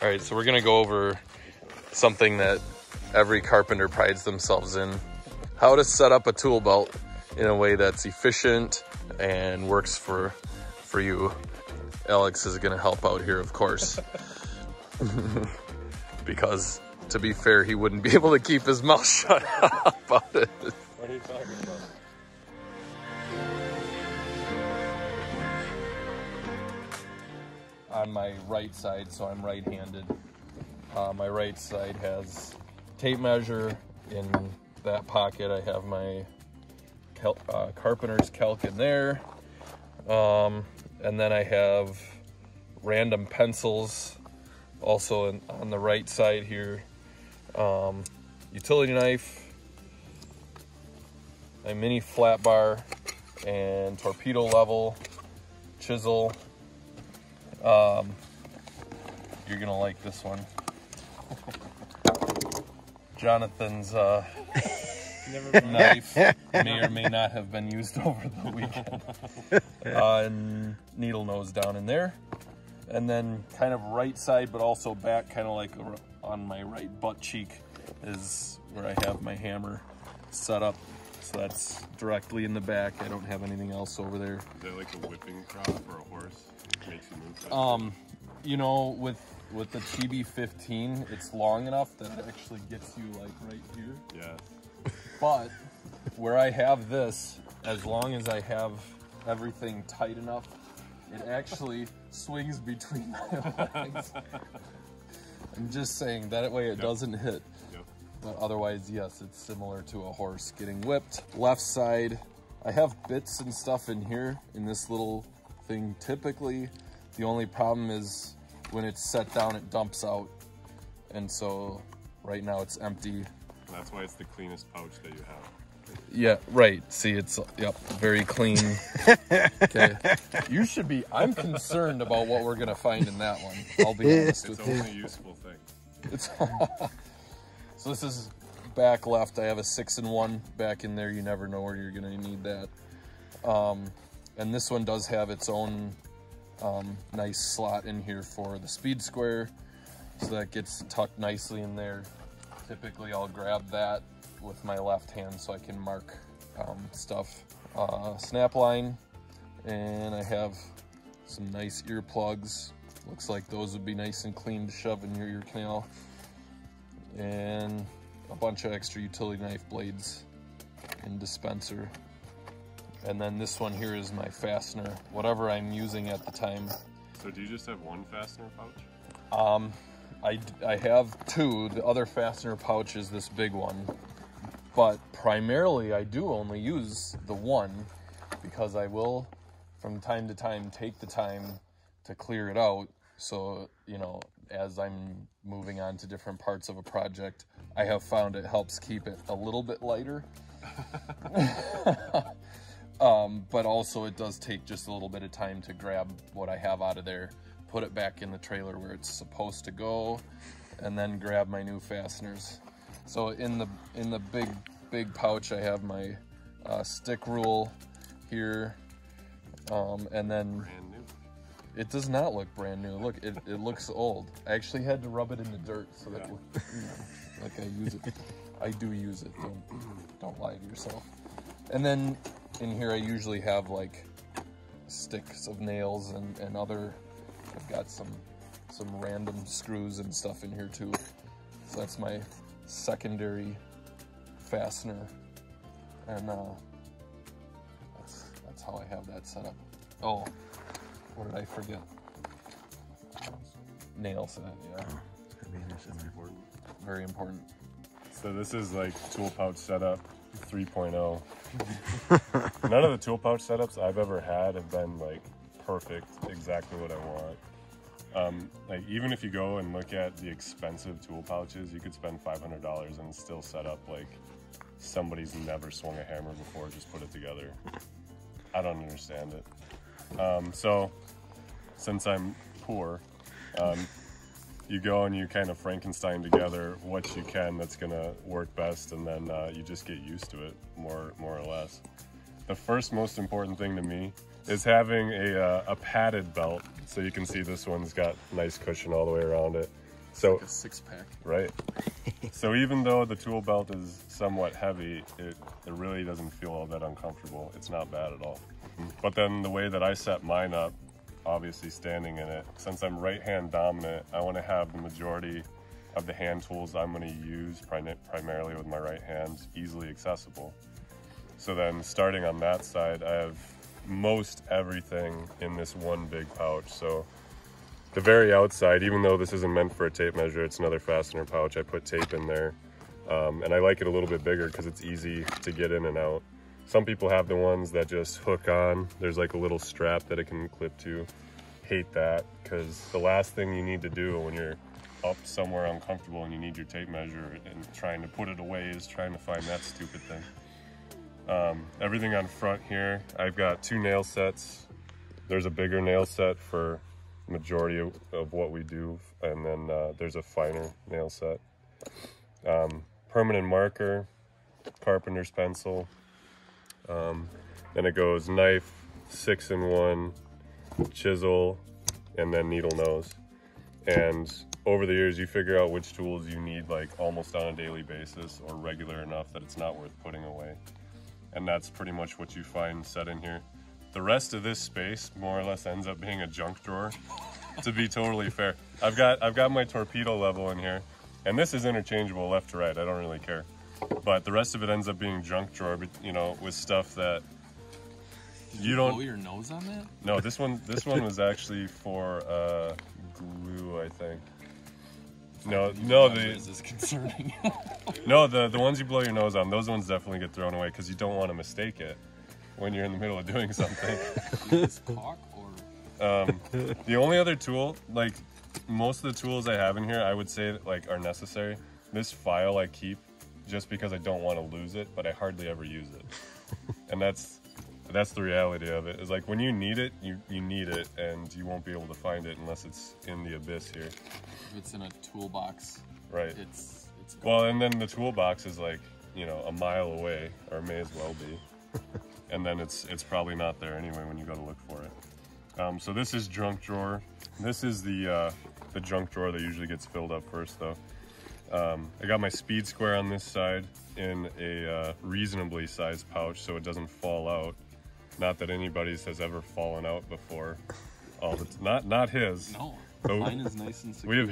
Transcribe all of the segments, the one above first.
All right, so we're gonna go over something that every carpenter prides themselves in. How to set up a tool belt in a way that's efficient and works for you. Alex is gonna help out here, of course. Because to be fair, he wouldn't be able to keep his mouth shut about it. What are you talking about? On my right side, so I'm right-handed. My right side has tape measure. In that pocket, I have my carpenter's calc in there. And then I have random pencils also on the right side here. Utility knife, a mini flat bar, and torpedo level, chisel. You're gonna like this one. Jonathan's knife may or may not have been used over the weekend. And needle nose down in there. And then kind of right side, but also back, kind of like on my right butt cheek is where I have my hammer set up. So that's directly in the back. I don't have anything else over there. Is that like a whipping crop for a horse? It makes you move fast. You know, with the TB15, it's long enough that it actually gets you like right here. Yeah. But where I have this, as long as I have everything tight enough, it actually swings between my legs. I'm just saying, that way it doesn't hit. Yep. But otherwise, yes, it's similar to a horse getting whipped. Left side, I have bits and stuff in here in this little thing typically. The only problem is when it's set down, it dumps out. And so right now it's empty. That's why it's the cleanest pouch that you have. Yeah, right. See, it's, yep, very clean. Okay. You should be, I'm concerned about what we're going to find in that one. I'll be honest with you. It's only a useful thing. It's so this is back left. I have a 6-in-1 back in there. You never know where you're going to need that. And this one does have its own nice slot in here for the speed square. So that gets tucked nicely in there. Typically I'll grab that with my left hand so I can mark stuff. Snap line, and I have some nice earplugs. Looks like those would be nice and clean to shove in your ear canal. And a bunch of extra utility knife blades and dispenser. And then this one here is my fastener, whatever I'm using at the time. So do you just have one fastener pouch? I have two. The other fastener pouch is this big one. But primarily I do only use the one because I will from time to time take the time to clear it out. So, you know, as I'm moving on to different parts of a project, I have found it helps keep it a little bit lighter. But also it does take just a little bit of time to grab what I have out of there, put it back in the trailer where it's supposed to go, and then grab my new fasteners. So in the big pouch, I have my stick rule here, and then Brand new. it does not look brand new. Look, it looks old. I actually had to rub it in the dirt so that it looked, you know, like I use it. I do use it. Don't lie to yourself. And then in here, I usually have like sticks of nails and other. I've got some random screws and stuff in here too. So that's my secondary fastener, and that's how I have that set up. Oh, what did I forget? Nail set, yeah. That's important. Very important. So this is like tool pouch setup 3.0. None of the tool pouch setups I've ever had have been like perfect, exactly what I want. Like even if you go and look at the expensive tool pouches, you could spend $500 and still set up like somebody's never swung a hammer before, just put it together. I don't understand it. So since I'm poor, you go and you kind of Frankenstein together what you can that's gonna work best, and then you just get used to it more or less. The first most important thing to me is having a padded belt. So you can see this one's got nice cushion all the way around it. So like a 6-pack. Right. So even though the tool belt is somewhat heavy, it really doesn't feel all that uncomfortable. It's not bad at all. But then the way that I set mine up, obviously standing in it, since I'm right-hand dominant, I want to have the majority of the hand tools I'm going to use primarily with my right hand easily accessible. So then starting on that side, I have most everything in this one big pouch. So the very outside, even though this isn't meant for a tape measure, it's another fastener pouch, I put tape in there. And I like it a little bit bigger because it's easy to get in and out. Some people have the ones that just hook on. There's like a little strap that it can clip to. Hate that, because the last thing you need to do when you're up somewhere uncomfortable and you need your tape measure and trying to put it away is trying to find that stupid thing. Everything on front here, I've got 2 nail sets. There's a bigger nail set for majority of what we do, and then there's a finer nail set. Permanent marker, carpenter's pencil, then it goes knife, 6-in-1, chisel, and then needle nose. And over the years you figure out which tools you need like almost on a daily basis or regular enough that it's not worth putting away, and that's pretty much what you find set in here. The rest of this space more or less ends up being a junk drawer, to be totally fair. I've got my torpedo level in here, and this is interchangeable left to right, I don't really care. But the rest of it ends up being junk drawer, you know, with stuff that you don't... blow your nose on that? No, this one was actually for glue, I think. No, Is this concerning? No, the ones you blow your nose on, those ones definitely get thrown away because you don't want to mistake it when you're in the middle of doing something. Is this caulk or? The only other tool, like most of the tools I have in here, I would say like are necessary. This file I keep just because I don't want to lose it, but I hardly ever use it. And that's the reality of it. Is like when you need it, you need it, and you won't be able to find it unless it's in the abyss here. If it's in a toolbox, right? It's well, and then the toolbox is like, you know, a mile away, or may as well be. And then it's probably not there anyway when you go to look for it. So this is junk drawer. This is the junk drawer that usually gets filled up first, though. I got my speed square on this side in a reasonably sized pouch so it doesn't fall out. Not that anybody's has ever fallen out before. Not his. No, mine is nice and secure.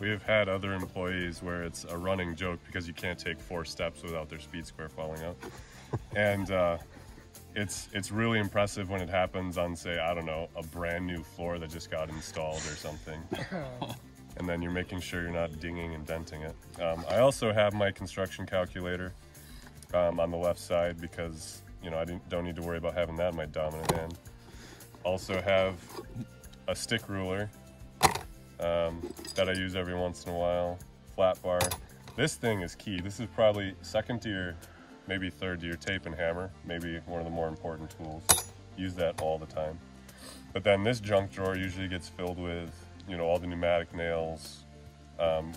We have had other employees where it's a running joke because you can't take 4 steps without their speed square falling out. And it's really impressive when it happens on, say, I don't know, a brand new floor that just got installed or something. And then you're making sure you're not dinging and denting it. I also have my construction calculator on the left side because, you know, I don't need to worry about having that in my dominant hand. Also have a stick ruler that I use every once in a while, flat bar. This thing is key. This is probably second to your, maybe third to your tape and hammer, maybe one of the more important tools. Use that all the time. But then this junk drawer usually gets filled with, you know, all the pneumatic nails,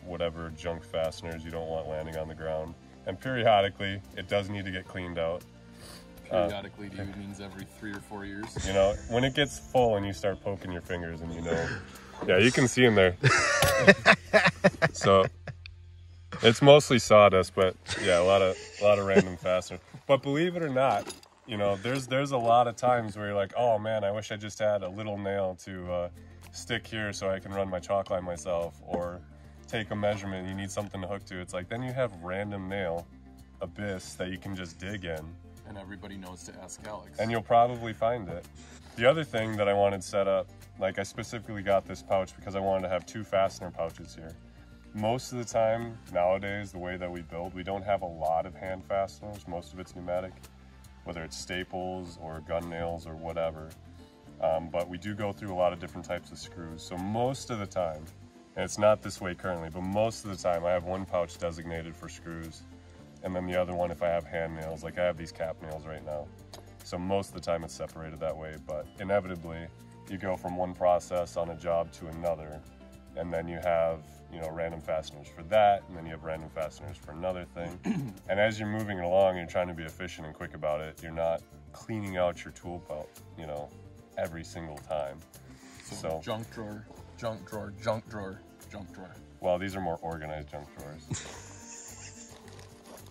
whatever junk fasteners you don't want landing on the ground. And periodically, it does need to get cleaned out. Periodically, dude, means every 3 or 4 years. You know, when it gets full and you start poking your fingers and you know, yeah, you can see in there. So it's mostly sawdust, but yeah, a lot of random fasteners. But believe it or not, you know, there's a lot of times where you're like, oh man, I wish I just had a little nail to stick here so I can run my chalk line myself, or take a measurement and you need something to hook to. It's like then you have random nail abyss that you can just dig in. And everybody knows to ask Alex. And you'll probably find it. The other thing that I wanted set up, like I specifically got this pouch because I wanted to have 2 fastener pouches here. Most of the time nowadays, the way that we build, we don't have a lot of hand fasteners. Most of it's pneumatic, whether it's staples or gun nails or whatever. But we do go through a lot of different types of screws. So most of the time, and it's not this way currently, but most of the time I have one pouch designated for screws, and then the other one if I have hand nails, like I have these cap nails right now. So most of the time it's separated that way, but inevitably you go from one process on a job to another, and then you have, you know, random fasteners for that, and then you have random fasteners for another thing. And as you're moving along, you're trying to be efficient and quick about it. You're not cleaning out your tool belt, you know, every single time. So junk drawer, junk drawer, junk drawer, junk drawer. Well, these are more organized junk drawers.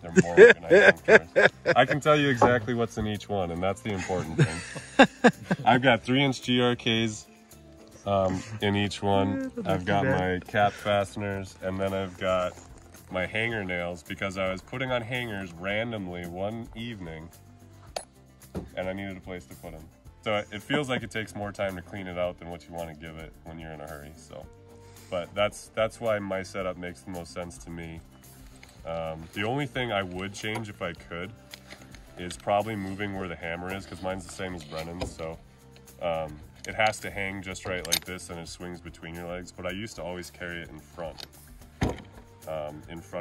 They're more organized junk drawers. I can tell you exactly what's in each one, and that's the important thing. I've got 3-inch GRKs in each one. I've got my cap fasteners, and then I've got my hanger nails because I was putting on hangers randomly one evening, and I needed a place to put them. So it feels like it takes more time to clean it out than what you want to give it when you're in a hurry. So, but that's why my setup makes the most sense to me. The only thing I would change if I could is probably moving where the hammer is, because mine's the same as Brennan's. So it has to hang just right like this, and it swings between your legs. But I used to always carry it in front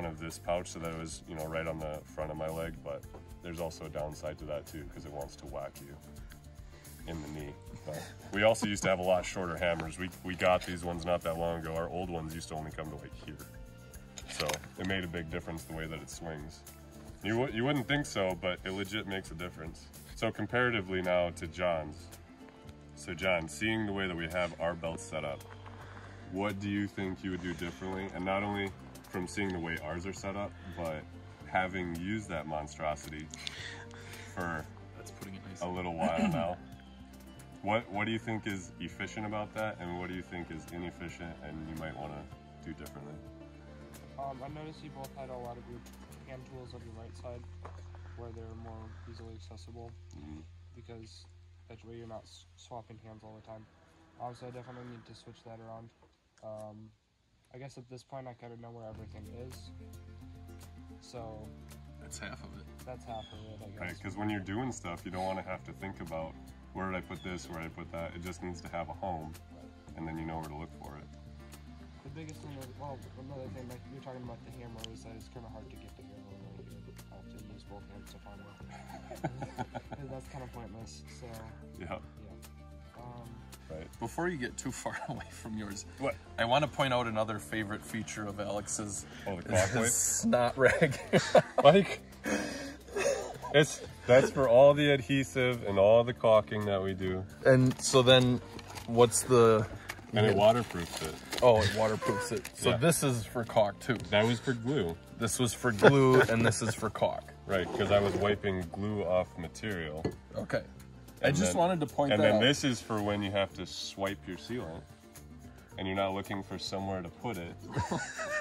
of this pouch, so that it was, you know, right on the front of my leg. But there's also a downside to that too, because it wants to whack you in the knee. But we also used to have a lot shorter hammers. We got these ones not that long ago. Our old ones used to only come to like here, so it made a big difference the way that it swings. You wouldn't think so, but it legit makes a difference. So comparatively now to John's. So John, seeing the way that we have our belts set up, what do you think you would do differently? And not only from seeing the way ours are set up, but having used that monstrosity for a little while now. What do you think is efficient about that, and what do you think is inefficient and you might want to do differently? I noticed you both had a lot of your hand tools on your right side where they're more easily accessible, because that way you're not swapping hands all the time. So I definitely need to switch that around. I guess at this point I kind of know where everything is, so That's half of it. that's half of it, I guess. Right, because when you're doing stuff, you don't want to have to think about where did I put this, where did I put that. It just needs to have a home, and then you know where to look for it. The biggest thing is, well, another thing, like you're talking about the hammer, is that it's kind of hard to get the hammer when you have to use both hands to find it. That's kind of pointless, so Yeah. Right. Before you get too far away from yours, What? I want to point out another favorite feature of Alex's. Oh, the is clock his weight? snot rag. Like, that's for all the adhesive and all the caulking that we do. And so then, what's the? And it waterproofs it. Oh, it waterproofs it. So Yeah. this is for caulk too. That was for glue. This was for glue, and this is for caulk. Right, because I was wiping glue off material. Okay. I And just then- wanted to point And that then out. this is for when you have to swipe your sealant, and you're not looking for somewhere to put it.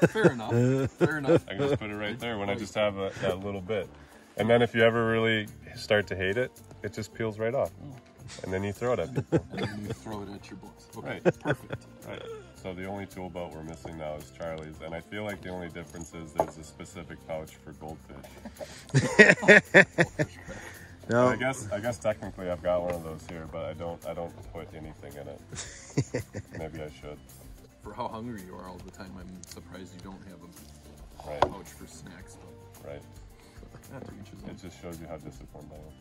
Fair enough. Fair enough. I can just put it right there when I just have that little bit. And then if you ever really start to hate it, it just peels right off. And then you throw it at people. And then you throw it at your boss. Okay. Right. Perfect. Right. So the only tool belt we're missing now is Charlie's, and I feel like the only difference is there's a specific pouch for goldfish. No. I guess technically I've got one of those here, but I don't put anything in it. Maybe I should. For how hungry you are all the time, I'm surprised you don't have a Right. pouch for snacks. But Right. not to each his own. It just shows you how disciplined I am.